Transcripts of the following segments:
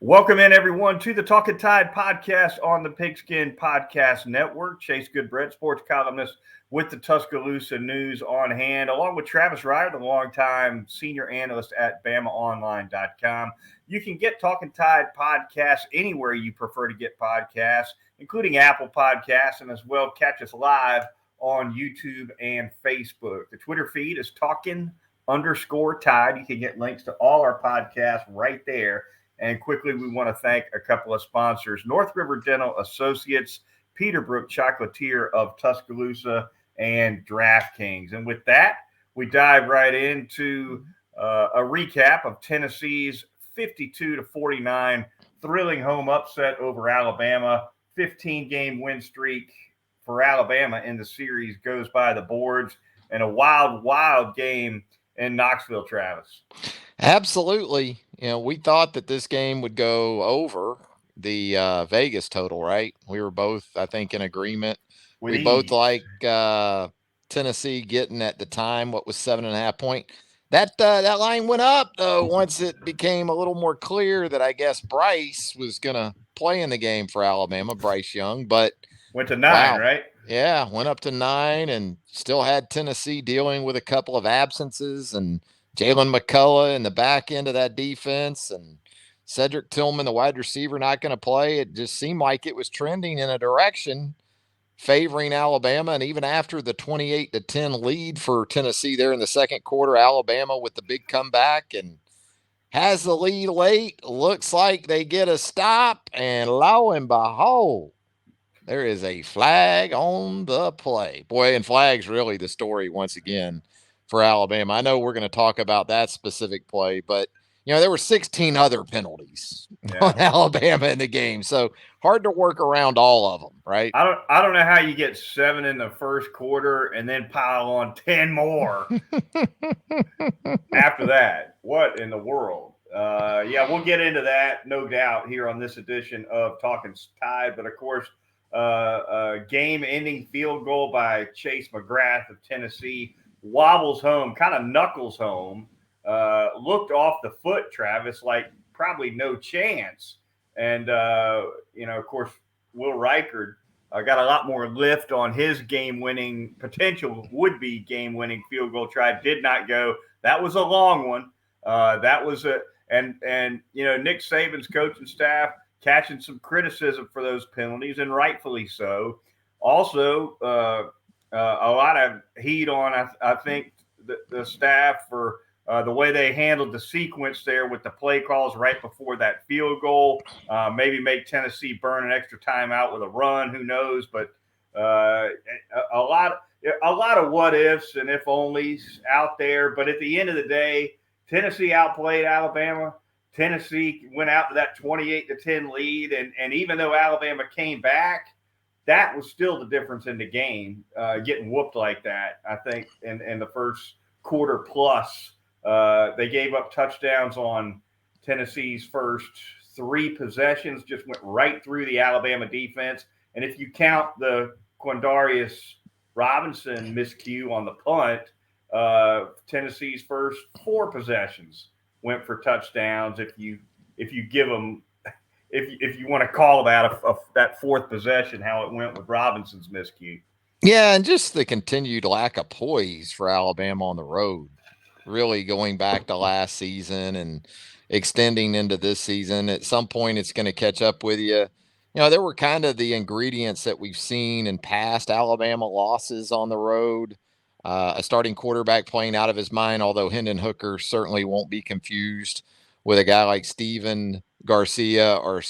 Welcome in, everyone, to the Talkin Tide podcast on the Pigskin Podcast Network. Chase Goodbread, sports columnist with the Tuscaloosa News on hand, along with Travis Reier, the longtime senior analyst at BamaOnline.com. You can get Talkin Tide podcasts anywhere you prefer to get podcasts, including Apple Podcasts, and as well catch us live on YouTube and Facebook. The Twitter feed is Talkin_Tide. You can get links to all our podcasts right there. And quickly, we want to thank a couple of sponsors: North River Dental Associates, Peterbrook Chocolatier of Tuscaloosa, and DraftKings. And with that, we dive right into a recap of Tennessee's 52-49 thrilling home upset over Alabama. 15-game win streak for Alabama in the series goes by the boards, and a wild game in Knoxville, Travis. Absolutely. We thought that this game would go over the Vegas total, right? We were both, I think, in agreement. We both like Tennessee getting at the time what was 7.5 point. That line went up though once it became a little more clear that I guess Bryce was gonna play in the game for Alabama, Bryce Young, but went to 9, right? Yeah, went up to 9 and still had Tennessee dealing with a couple of absences and Jalen McCullough in the back end of that defense and Cedric Tillman, the wide receiver, not going to play. It just seemed like it was trending in a direction favoring Alabama. And even after the 28-10 lead for Tennessee there in the second quarter, Alabama with the big comeback and has the lead late. Looks like they get a stop. And lo and behold, there is a flag on the play. Boy, and flag's really the story once again for Alabama. I know we're going to talk about that specific play, but there were 16 other penalties on Alabama in the game, so hard to work around all of them, right? I don't know how you get 7 in the first quarter and then pile on 10 more after that. What in the world? We'll get into that, no doubt, here on this edition of Talkin Tide. But of course, a game-ending field goal by Chase McGrath of Tennessee wobbles home, kind of knuckles home, looked off the foot, Travis, like probably no chance. And, of course, Will Reichard got a lot more lift on his game-winning potential, would-be game-winning field goal try. Did not go. That was a long one. And Nick Saban's coaching staff catching some criticism for those penalties, and rightfully so. Also, a lot of heat on, I think, the staff for the way they handled the sequence there with the play calls right before that field goal. Maybe make Tennessee burn an extra timeout with a run. Who knows? But a lot of what ifs and if onlys out there. But at the end of the day, Tennessee outplayed Alabama. Tennessee went out to that 28-10 lead, and even though Alabama came back, that was still the difference in the game, getting whooped like that. I think in the first quarter plus, they gave up touchdowns on Tennessee's first 3 possessions, just went right through the Alabama defense. And if you count the Quindarius Robinson miscue on the punt, Tennessee's first 4 possessions went for touchdowns. If you give them, if you want to call that that 4th possession, how it went with Robinson's miscue. Yeah, and just the continued lack of poise for Alabama on the road, really going back to last season and extending into this season. At some point, it's going to catch up with you. There were kind of the ingredients that we've seen in past Alabama losses on the road. A starting quarterback playing out of his mind, although Hendon Hooker certainly won't be confused with a guy like Steven Garcia or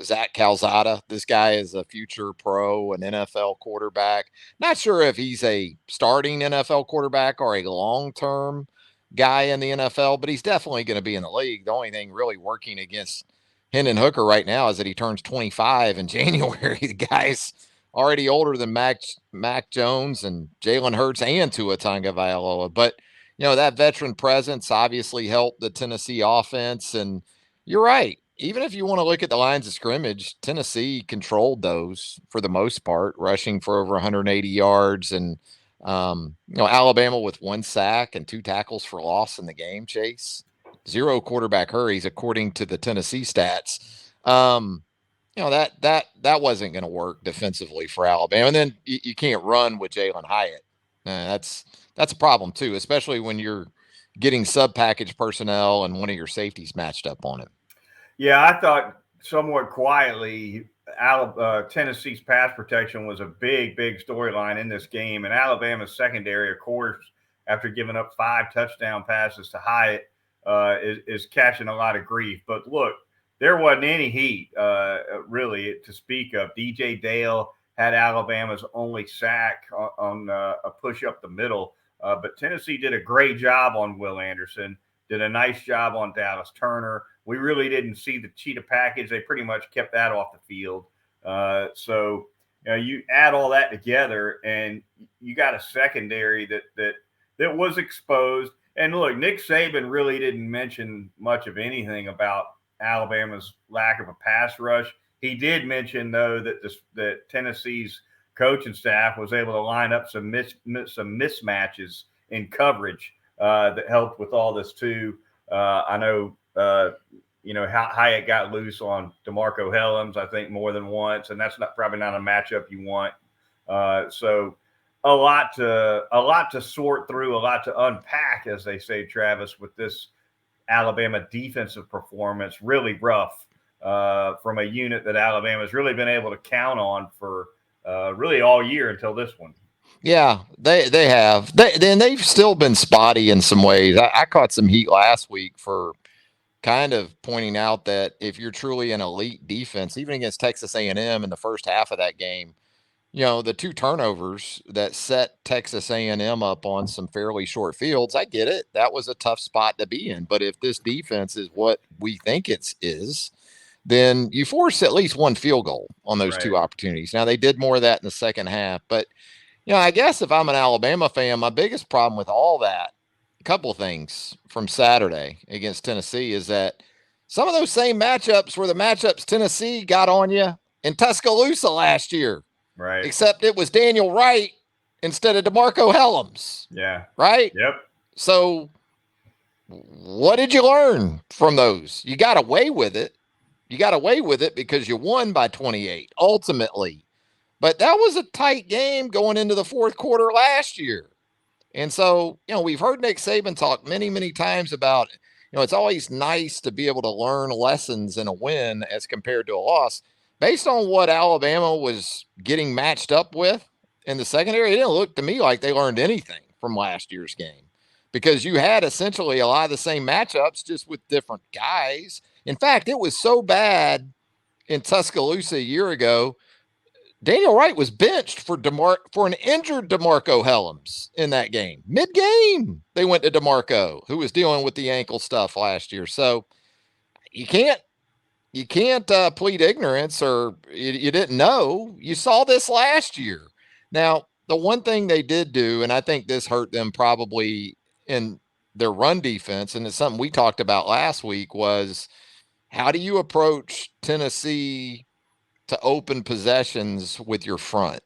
Zach Calzada. This guy is a future pro, an NFL quarterback. Not sure if he's a starting NFL quarterback or a long-term guy in the NFL, but he's definitely going to be in the league. The only thing really working against Hendon Hooker right now is that he turns 25 in January. The guy's already older than Mac Jones and Jalen Hurts and Tua Tagovailoa. But, that veteran presence obviously helped the Tennessee offense. And you're right. Even if you want to look at the lines of scrimmage, Tennessee controlled those for the most part, rushing for over 180 yards. And, Alabama with 1 sack and 2 tackles for loss in the game, Chase. 0 quarterback hurries, according to the Tennessee stats. That wasn't going to work defensively for Alabama. And then you can't run with Jalen Hyatt. That's a problem too, especially when you're getting sub-package personnel and one of your safeties matched up on him. Yeah, I thought somewhat quietly Tennessee's pass protection was a big storyline in this game. And Alabama's secondary, of course, after giving up 5 touchdown passes to Hyatt, is catching a lot of grief. But look, there wasn't any heat really to speak of. DJ Dale had Alabama's only sack on a push up the middle. But Tennessee did a great job on Will Anderson, did a nice job on Dallas Turner. We really didn't see the cheetah package. They pretty much kept that off the field. So you add all that together, and you got a secondary that was exposed. And look, Nick Saban really didn't mention much of anything about Alabama's lack of a pass rush. He did mention, though, that Tennessee's coaching staff was able to line up some mismatches in coverage that helped with all this too. I know Hyatt got loose on DeMarco Hellams, I think, more than once, and that's probably not a matchup you want. So a lot to sort through, a lot to unpack, as they say, Travis, with this Alabama defensive performance. Really rough from a unit that Alabama's really been able to count on for really all year until this one. Yeah, they have. They've still been spotty in some ways. I caught some heat last week for kind of pointing out that if you're truly an elite defense, even against Texas A&M in the first half of that game, the 2 turnovers that set Texas A&M up on some fairly short fields, I get it. That was a tough spot to be in. But if this defense is what we think it is, then you force at least 1 field goal on those 2 opportunities. Now, they did more of that in the second half. But, I guess if I'm an Alabama fan, my biggest problem with all that, a couple of things from Saturday against Tennessee, is that some of those same matchups were the matchups Tennessee got on you in Tuscaloosa last year. Right. Except it was Daniel Wright instead of DeMarco Hellams. Yeah. Right? Yep. So what did you learn from those? You got away with it. You got away with it because you won by 28, ultimately. But that was a tight game going into the fourth quarter last year. And so, we've heard Nick Saban talk many, many times about, it's always nice to be able to learn lessons in a win as compared to a loss. Based on what Alabama was getting matched up with in the secondary, it didn't look to me like they learned anything from last year's game, because you had essentially a lot of the same matchups, just with different guys. In fact, it was so bad in Tuscaloosa a year ago, Daniel Wright was benched for an injured DeMarco Hellams in that game. Mid-game, they went to DeMarco, who was dealing with the ankle stuff last year. So you can't plead ignorance or you didn't know. You saw this last year. Now, the one thing they did do, and I think this hurt them probably in their run defense, and it's something we talked about last week, was how do you approach Tennessee to open possessions with your front?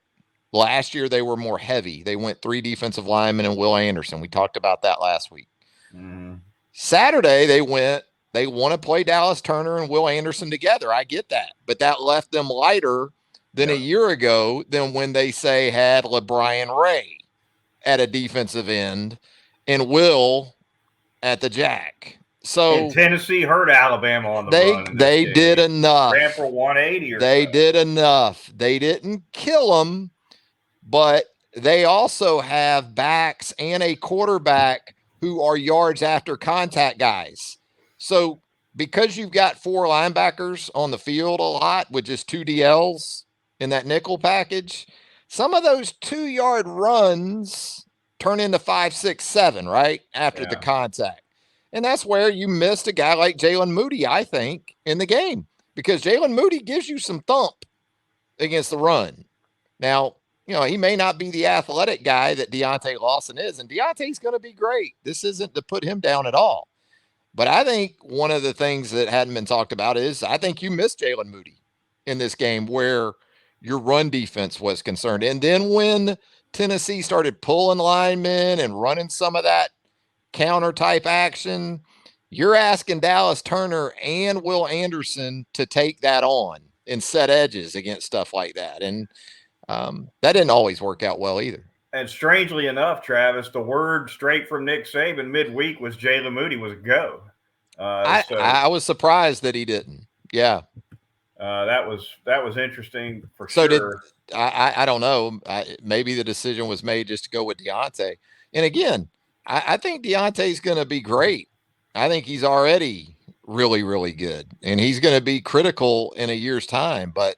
Last year, they were more heavy. They went 3 defensive linemen and Will Anderson. We talked about that last week. Mm-hmm. Saturday, they want to play Dallas Turner and Will Anderson together. I get that. But that left them lighter than a year ago than when they had LeBrian Ray at a defensive end and Will at the jack. So and Tennessee hurt Alabama on the run. They did enough. Ran for 180 or They did enough. They didn't kill them, but they also have backs and a quarterback who are yards after contact guys. So because you've got 4 linebackers on the field a lot with just 2 DLs in that nickel package, some of those 2-yard runs turn into 5, 6, 7, right? After the contact. And that's where you missed a guy like Jalen Moody, I think, in the game, because Jalen Moody gives you some thump against the run. Now, he may not be the athletic guy that Deontay Lawson is, and Deontay's going to be great. This isn't to put him down at all. But I think one of the things that hadn't been talked about is I think you missed Jalen Moody in this game where your run defense was concerned. And then when Tennessee started pulling linemen and running some of that counter type action, You're asking Dallas Turner and Will Anderson to take that on and set edges against stuff like that. And that didn't always work out well either. And strangely enough, Travis, the word straight from Nick Saban midweek was Jalen Moody was a go. I was surprised that he didn't. Yeah. That was interesting for So sure. I don't know. Maybe the decision was made just to go with Deontay. And again, I think Deontay's going to be great. I think he's already really, really good, and he's going to be critical in a year's time. But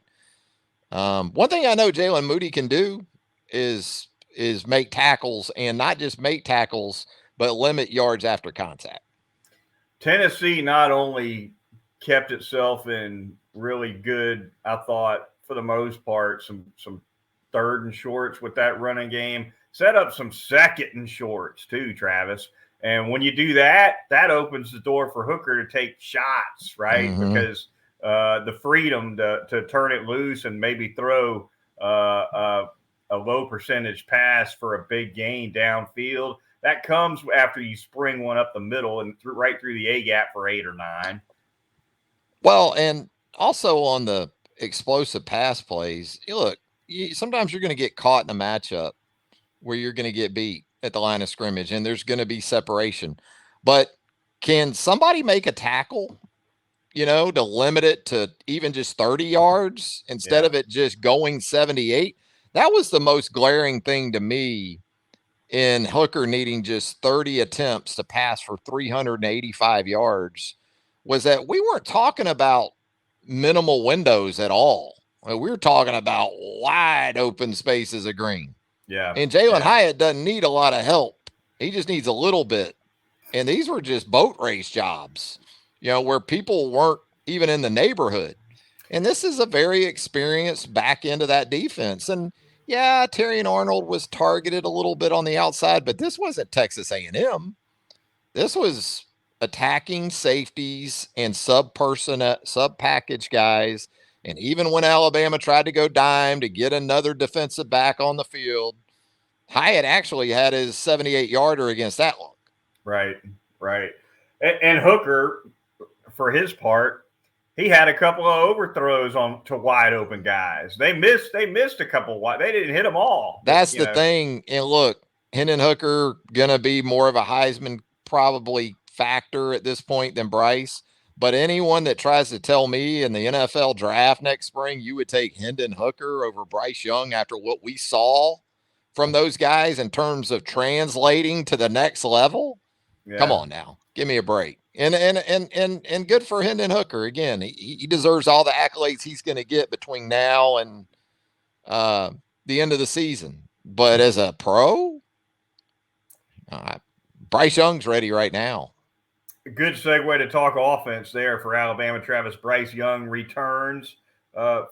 one thing I know Jalen Moody can do is make tackles, and not just make tackles, but limit yards after contact. Tennessee not only kept itself in really good, I thought for the most part, some third and shorts with that running game, set up some second and shorts too, Travis. And when you do that, that opens the door for Hooker to take shots, right? Mm-hmm. Because the freedom to turn it loose and maybe throw a low percentage pass for a big gain downfield, that comes after you spring one up the middle and right through the A gap for 8 or 9. Well, and also on the explosive pass plays, look, sometimes you're going to get caught in a matchup where you're going to get beat at the line of scrimmage and there's going to be separation. But can somebody make a tackle, to limit it to even just 30 yards instead of it just going 78? That was the most glaring thing to me in Hooker needing just 30 attempts to pass for 385 yards, was that we weren't talking about minimal windows at all. We were talking about wide open spaces of green. Yeah. And Jalen Hyatt doesn't need a lot of help. He just needs a little bit. And these were just boat race jobs, where people weren't even in the neighborhood. And this is a very experienced back end of that defense. And yeah, Terrion Arnold was targeted a little bit on the outside, but this wasn't Texas A&M. This was attacking safeties and sub package guys. And even when Alabama tried to go dime to get another defensive back on the field, Hyatt actually had his 78-yarder against that look. Right. And Hooker, for his part, he had a couple of overthrows on to wide open guys. They missed a couple wide. They didn't hit them all. That's the thing. And look, Hendon Hooker gonna be more of a Heisman probably factor at this point than Bryce. But anyone that tries to tell me in the NFL draft next spring you would take Hendon Hooker over Bryce Young after what we saw from those guys in terms of translating to the next level, come on now, give me a break. And good for Hendon Hooker. Again, he deserves all the accolades he's going to get between now and the end of the season. But as a pro, Bryce Young's ready right now. Good segue to talk offense there for Alabama. Travis, Bryce Young returns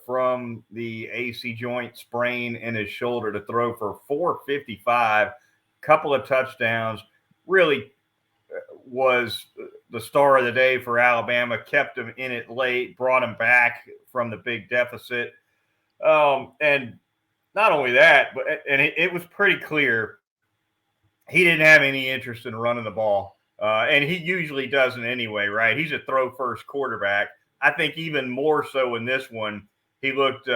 from the AC joint sprain in his shoulder to throw for 455, couple of touchdowns. Really was the star of the day for Alabama, kept him in it late, brought him back from the big deficit. And not only that, but it was pretty clear he didn't have any interest in running the ball. And he usually doesn't anyway, right? He's a throw first quarterback. I think even more so in this one, he looked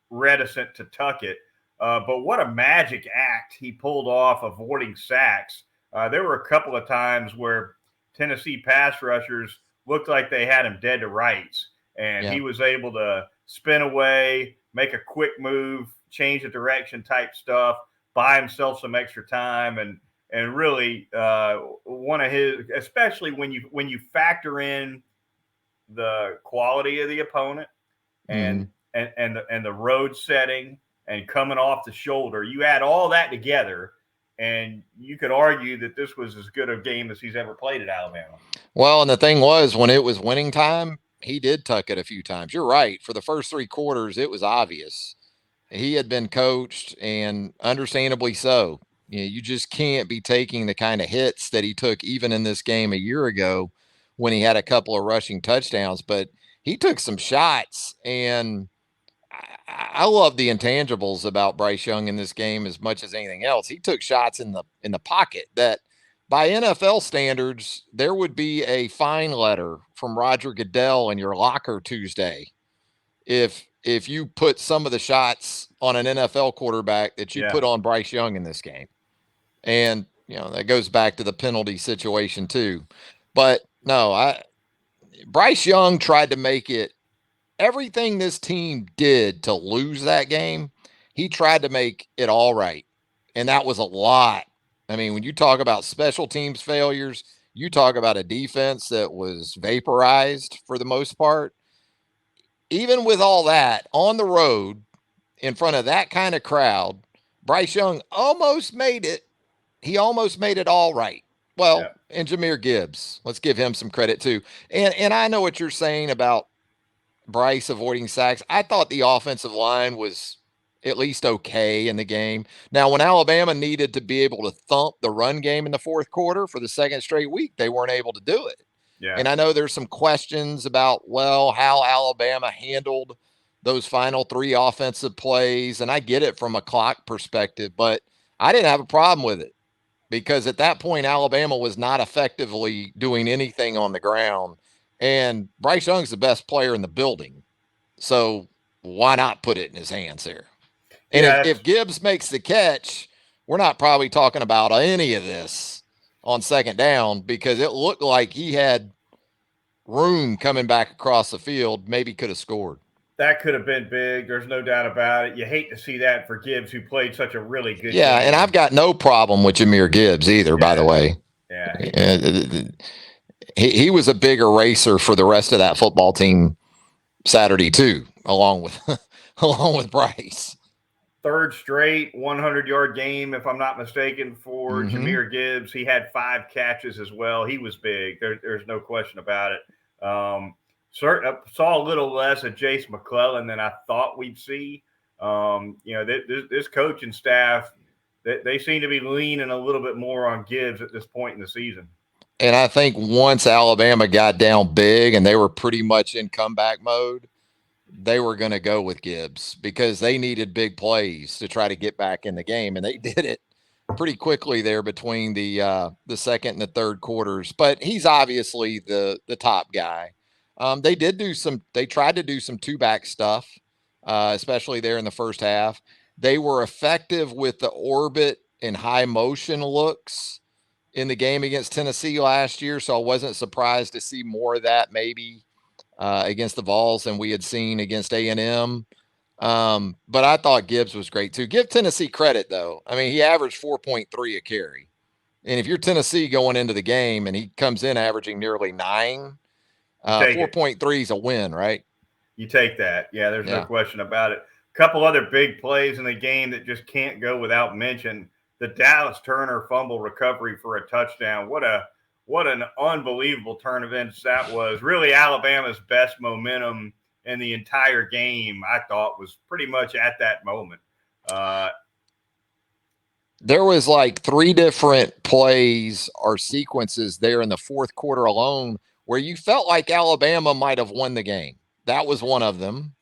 reticent to tuck it. But what a magic act he pulled off, avoiding sacks. There were a couple of times where Tennessee pass rushers looked like they had him dead to rights. And he was able to spin away, make a quick move, change the direction type stuff, buy himself some extra time. And really one of his, especially when you factor in the quality of the opponent and the road setting and coming off the shoulder, you add all that together, and you could argue that this was as good a game as he's ever played at Alabama. Well, and the thing was, when it was winning time, he did tuck it a few times. You're right. For the first 3 quarters, it was obvious. He had been coached, and understandably so. You just can't be taking the kind of hits that he took even in this game a year ago when he had a couple of rushing touchdowns. But he took some shots, and I love the intangibles about Bryce Young in this game as much as anything else. He took shots in the pocket that by NFL standards, there would be a fine letter from Roger Goodell in your locker Tuesday if you put some of the shots on an NFL quarterback that you Yeah. put on Bryce Young in this game. And, that goes back to the penalty situation too. But no, Bryce Young tried to make it everything this team did to lose that game. He tried to make it all right. And that was a lot. I mean, when you talk about special teams failures, you talk about a defense that was vaporized for the most part. Even with all that on the road in front of that kind of crowd, Bryce Young almost made it. He almost made it all right. Yeah. Well, and Jahmyr Gibbs, let's give him some credit too. And I know what you're saying about Bryce avoiding sacks. I thought the offensive line was at least okay in the game. Now, when Alabama needed to be able to thump the run game in the fourth quarter for the second straight week, they weren't able to do it. Yeah. And I know there's some questions about, how Alabama handled those final three offensive plays. And I get it from a clock perspective, but I didn't have a problem with it because at that point, Alabama was not effectively doing anything on the ground. And Bryce Young's the best player in the building. So why not put it in his hands there? And Yeah. if Gibbs makes the catch, we're not probably talking about any of this on second down because it looked like he had room coming back across the field, maybe could have scored. That could have been big. There's no doubt about it. You hate to see that for Gibbs, who played such a really good Yeah, and I've game. got no problem with Jahmyr Gibbs either, by the Yeah. way. Yeah. He was a big eraser for the rest of that football team Saturday too, along with along with Bryce. Third straight 100-yard game, if I'm not mistaken, for Jahmyr Gibbs. He had 5 catches as well. He was big. There's no question about it. Saw a little less of Jace McClellan than I thought we'd see. This coaching staff, they seem to be leaning a little bit more on Gibbs at this point in the season. And I think once Alabama got down big and they were pretty much in comeback mode, they were going to go with Gibbs because they needed big plays to try to get back in the game, and they did it pretty quickly there between the second and the third quarters. But he's obviously the top guy. They tried to do some two back stuff, especially there in the first half. They were effective with the orbit and high motion looks in the game against Tennessee last year, so I wasn't surprised to see more of that maybe against the Vols than we had seen against A&M. But I thought Gibbs was great too. Give Tennessee credit though. I mean, he averaged 4.3 a carry. And if you're Tennessee going into the game and he comes in averaging nearly 9, 4.3 is a win, right? You take that. Yeah, there's no question about it. A couple other big plays in the game that just can't go without mention. The Dallas Turner fumble recovery for a touchdown. What an unbelievable turn of events that was. Really Alabama's best momentum in the entire game, I thought, was pretty much at that moment. There was like 3 different plays or sequences there in the fourth quarter alone where you felt like Alabama might have won the game. That was one of them.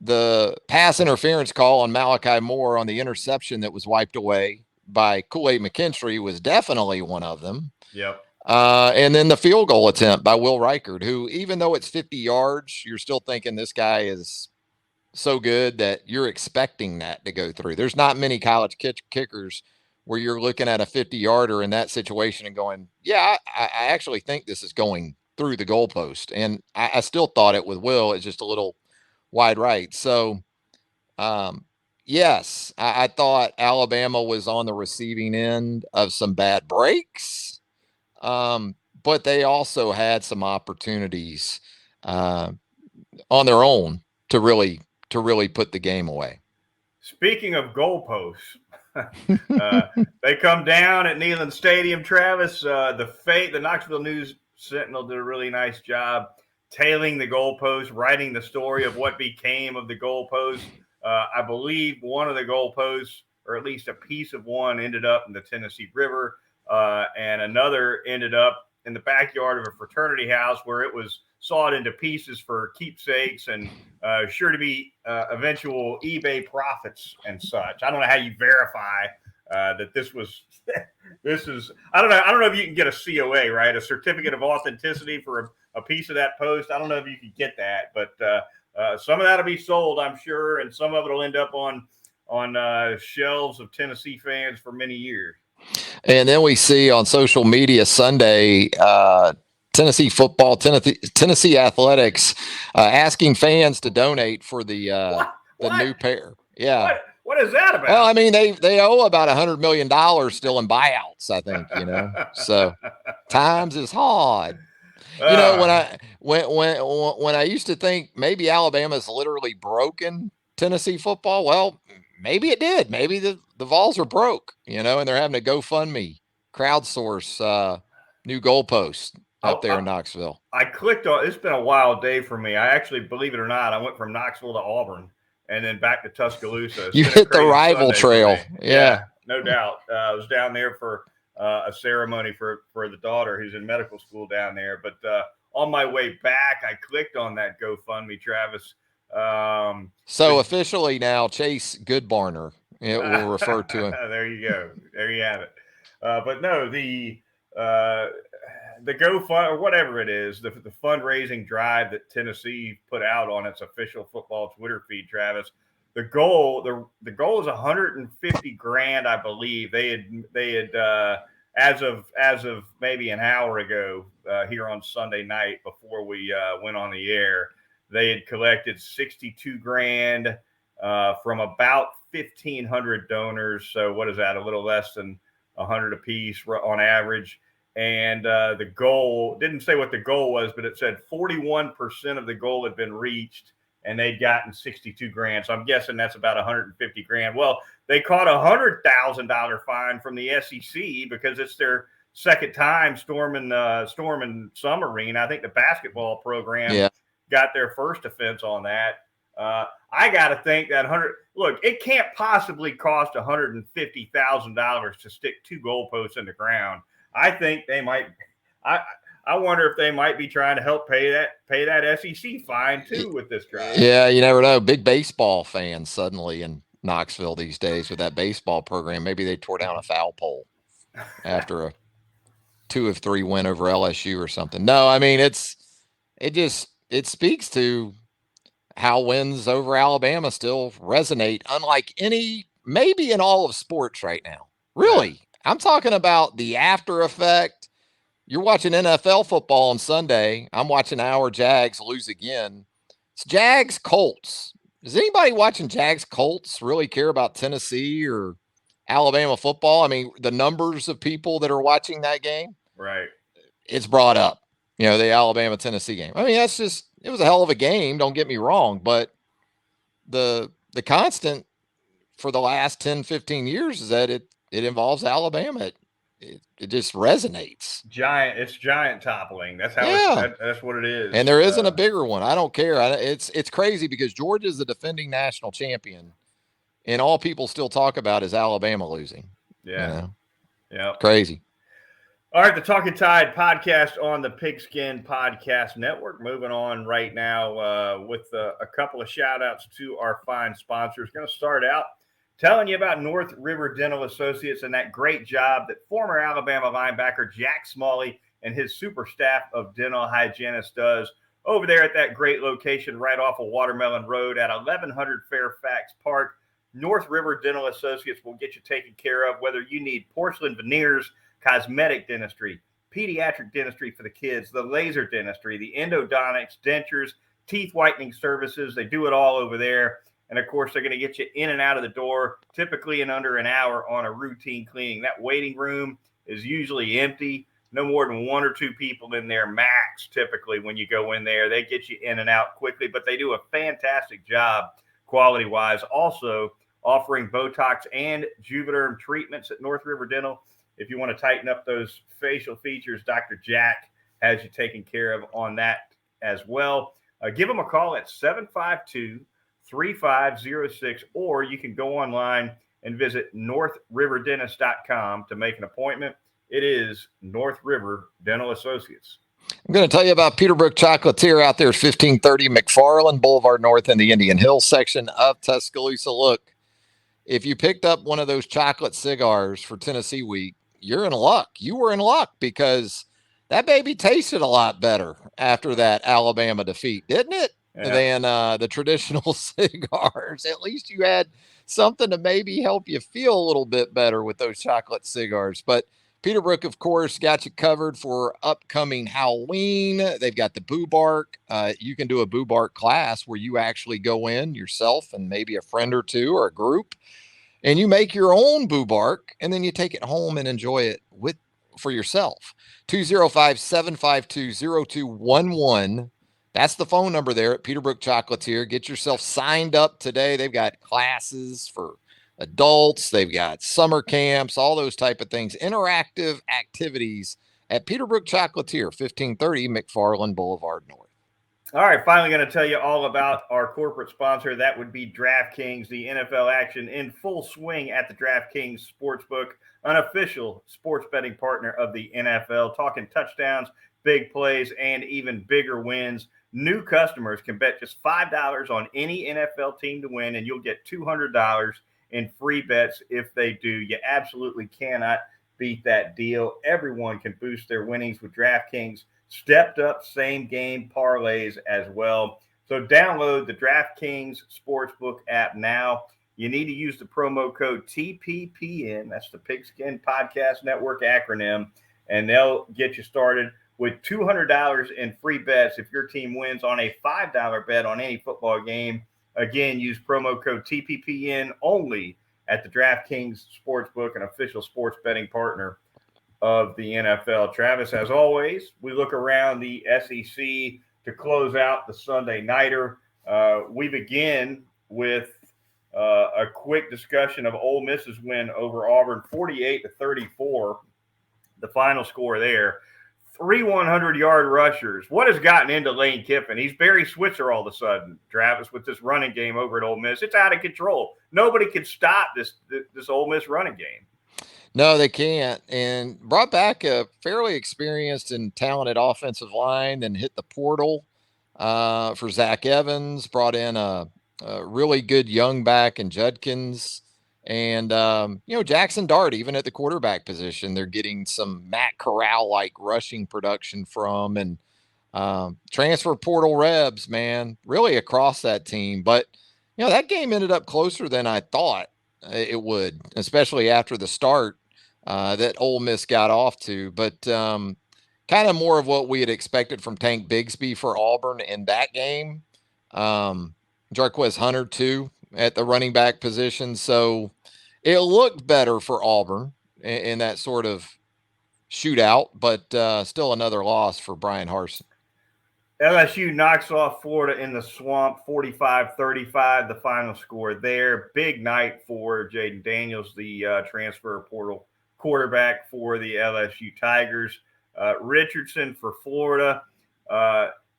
The pass interference call on Malachi Moore on the interception that was wiped away by Kool-Aid McKinstry was definitely one of them. Yep. And then the field goal attempt by Will Reichard, who, even though it's 50 yards, you're still thinking this guy is so good that you're expecting that to go through. There's not many college kickers where you're looking at a 50-yarder in that situation and going, yeah, I actually think this is going through the goalpost. And I still thought it with Will. It's just a little wide right. So, yes, I thought Alabama was on the receiving end of some bad breaks. But they also had some opportunities on their own to really put the game away. Speaking of goalposts, they come down at Neyland Stadium, Travis. The Knoxville News Sentinel did a really nice job tailing the goalposts, writing the story of what became of the goalposts. I believe one of the goalposts, or at least a piece of one, ended up in the Tennessee River, and another ended up in the backyard of a fraternity house where it was sawed into pieces for keepsakes and sure to be eventual eBay profits and such. I don't know how you verify that this was this is I don't know if you can get a COA, right, a certificate of authenticity for a piece of that post. I don't know if you can get that, but some of that'll be sold, I'm sure, and some of it'll end up on shelves of Tennessee fans for many years. And then we see on social media Sunday, Tennessee football, Tennessee athletics, asking fans to donate for the new pair. Yeah. What is that about? Well, I mean, they owe about $100 million still in buyouts, I think, so times is hard. When I used to think maybe Alabama's literally broken Tennessee football, well, maybe it did. Maybe the Vols are broke, and they're having to GoFundMe, crowdsource new goalposts up there in Knoxville. I clicked on. It's been a wild day for me. I actually, believe it or not, I went from Knoxville to Auburn and then back to Tuscaloosa. You hit the rival Sunday trail, yeah, no doubt. I was down there for a ceremony for the daughter who's in medical school down there. But on my way back, I clicked on that GoFundMe, Travis. So officially now, Chase Goodbarner, it will refer to him. There you go. There you have it. But no, the GoFund or whatever it is, the fundraising drive that Tennessee put out on its official football Twitter feed, Travis. The goal is 150 grand, I believe. They had as of maybe an hour ago here on Sunday night before we went on the air, they had collected 62 grand from about 1,500 donors. So what is that? A little less than 100 apiece on average. And the goal didn't say what the goal was, but it said 41% of the goal had been reached, and they'd gotten 62 grand. So I'm guessing that's about 150 grand. Well, they caught a $100,000 fine from the SEC because it's their second time storming Submarine. I think the basketball program got their first offense on that. I got to think that it can't possibly cost $150,000 to stick two goalposts in the ground. I think they might. I wonder if they might be trying to help pay that SEC fine too with this drive. Yeah, you never know. Big baseball fans suddenly in Knoxville these days with that baseball program. Maybe they tore down a foul pole after a 2 of 3 win over LSU or something. No, I mean it speaks to how wins over Alabama still resonate, unlike maybe in all of sports right now. Really, I'm talking about the after effect. You're watching NFL football on Sunday. I'm watching our Jags lose again. It's Jags Colts. Does anybody watching Jags Colts really care about Tennessee or Alabama football? I mean, the numbers of people that are watching that game, right? It's brought up, the Alabama Tennessee game. I mean, it was a hell of a game. Don't get me wrong, but the constant for the last 10, 15 years is that it involves Alabama. It just resonates. It's giant toppling. That's how that's what it is. And there isn't a bigger one. I don't care. It's crazy because Georgia's the defending national champion, and all people still talk about is Alabama losing. Yeah. Yeah. Crazy. All right, the Talkin Tide podcast on the Pigskin Podcast Network. Moving on right now with a couple of shout outs to our fine sponsors. Going to start out telling you about North River Dental Associates and that great job that former Alabama linebacker Jack Smalley and his super staff of dental hygienists does over there at that great location right off of Watermelon Road at 1100 Fairfax Park. North River Dental Associates will get you taken care of, whether you need porcelain veneers, cosmetic dentistry, pediatric dentistry for the kids, the laser dentistry, the endodontics, dentures, teeth whitening services. They do it all over there. And, of course, they're going to get you in and out of the door, typically in under an hour on a routine cleaning. That waiting room is usually empty. No more than 1 or 2 people in there max, typically, when you go in there. They get you in and out quickly, but they do a fantastic job quality-wise. Also offering Botox and Juvederm treatments at North River Dental. If you want to tighten up those facial features, Dr. Jack has you taken care of on that as well. Give them a call at 752-3506, or you can go online and visit northriverdentist.com to make an appointment. It is North River Dental Associates. I'm going to tell you about Peterbrook Chocolatier out there at 1530 McFarland Boulevard North in the Indian Hills section of Tuscaloosa. Look, if you picked up one of those chocolate cigars for Tennessee week, you're in luck. You were in luck because that baby tasted a lot better after that Alabama defeat, didn't it? Yeah. Than the traditional cigars. At least you had something to maybe help you feel a little bit better with those chocolate cigars. But Peterbrook, of course, got you covered for upcoming Halloween. They've got the Boo Bark. You can do a Boo Bark class where you actually go in yourself and maybe a friend or two or a group, and you make your own Boo Bark, and then you take it home and enjoy it with for yourself. 205-752-0211. That's the phone number there at Peterbrook Chocolatier. Get yourself signed up today. They've got classes for adults. They've got summer camps, all those type of things, interactive activities at Peterbrook Chocolatier, 1530 McFarland Boulevard North. All right, finally going to tell you all about our corporate sponsor. That would be DraftKings, the NFL action in full swing at the DraftKings Sportsbook, an official sports betting partner of the NFL. Talking touchdowns, big plays, and even bigger wins. New customers can bet just $5 on any NFL team to win, and you'll get $200 in free bets if they do. You absolutely cannot beat that deal. Everyone can boost their winnings with DraftKings. Stepped up same game parlays as well. So download the DraftKings Sportsbook app now. You need to use the promo code TPPN. That's the Pigskin Podcast Network acronym. And they'll get you started with $200 in free bets if your team wins on a $5 bet on any football game. Again, use promo code TPPN only at the DraftKings Sportsbook, an official sports betting partner of the NFL. Travis, as always, we look around the SEC to close out the Sunday nighter. We begin with a quick discussion of Ole Miss's win over Auburn, 48-34, the final score there. 3 100-yard rushers. What has gotten into Lane Kiffin? He's Barry Switzer all of a sudden, Travis, with this running game over at Ole Miss. It's out of control. Nobody can stop this Ole Miss running game. No, they can't. And brought back a fairly experienced and talented offensive line, then hit the portal for Zach Evans, brought in a really good young back in Judkins. And, Jackson Dart, even at the quarterback position, they're getting some Matt Corral-like rushing production from. And transfer portal Rebs, man, really across that team. But, that game ended up closer than I thought it would, especially after the start that Ole Miss got off to. But kind of more of what we had expected from Tank Bigsby for Auburn in that game. Jarquez Hunter, too, at the running back position. So it looked better for Auburn in that sort of shootout, but still another loss for Brian Harsin. LSU knocks off Florida in the swamp, 45-35, the final score there. Big night for Jaden Daniels, the transfer portal quarterback for the LSU Tigers. Richardson for Florida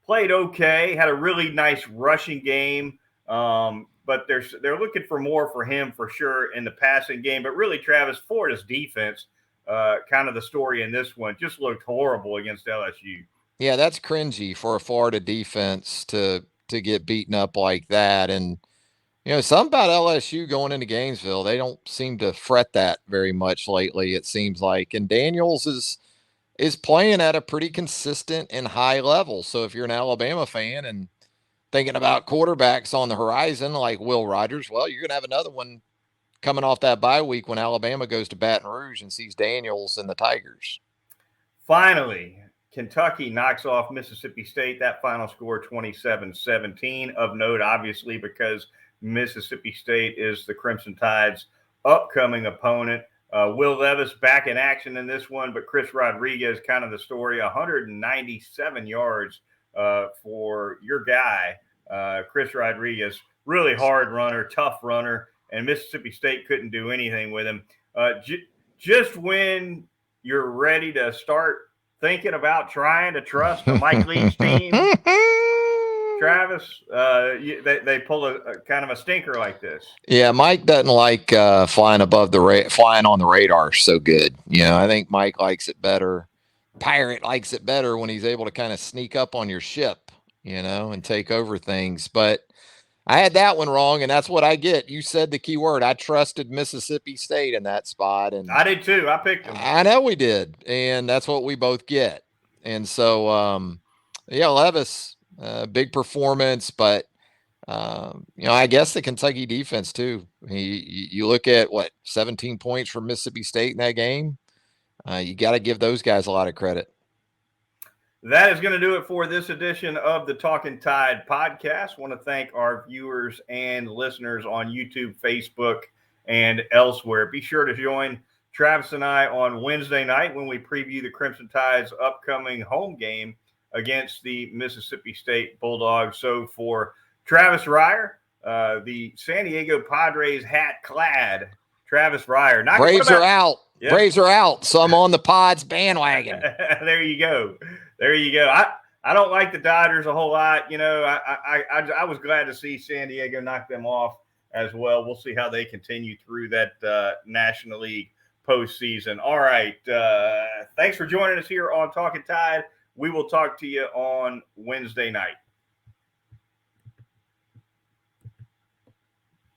played okay, had a really nice rushing game, but they're looking for more for him for sure in the passing game. But really, Travis, Florida's defense, kind of the story in this one, just looked horrible against LSU. Yeah, that's cringy for a Florida defense to get beaten up like that. And, something about LSU going into Gainesville, they don't seem to fret that very much lately, it seems like. And Daniels is playing at a pretty consistent and high level. So if you're an Alabama fan and thinking about quarterbacks on the horizon like Will Rogers, well, you're going to have another one coming off that bye week when Alabama goes to Baton Rouge and sees Daniels and the Tigers. Finally, Kentucky knocks off Mississippi State. That final score, 27-17. Of note, obviously, because Mississippi State is the Crimson Tide's upcoming opponent. Will Levis back in action in this one, but Chris Rodriguez, kind of the story, 197 yards for your guy, Chris Rodriguez. Really hard runner, tough runner, and Mississippi State couldn't do anything with him. Just when you're ready to start thinking about trying to trust the Mike Leach team, Travis, they pull a kind of a stinker like this. Yeah, Mike doesn't like flying on the radar so good. I think Mike likes it better. Pirate likes it better when he's able to kind of sneak up on your ship, and take over things. But I had that one wrong, and that's what I get. You said the key word. I trusted Mississippi State in that spot, and I did too. I picked them. I know we did, and that's what we both get. And so, yeah, Levis, big performance, but I guess the Kentucky defense too. You look at 17 points from Mississippi State in that game. You got to give those guys a lot of credit. That is going to do it for this edition of the Talkin Tide podcast. I want to thank our viewers and listeners on YouTube, Facebook, and elsewhere. Be sure to join Travis and I on Wednesday night when we preview the Crimson Tide's upcoming home game against the Mississippi State Bulldogs. So for Travis Reier, the San Diego Padres hat-clad Travis Reier. Braves are out. Yep. Braves are out, so I'm on the Pods bandwagon. There you go. There you go. I don't like the Dodgers a whole lot. I was glad to see San Diego knock them off as well. We'll see how they continue through that National League postseason. All right. Thanks for joining us here on Talkin Tide. We will talk to you on Wednesday night.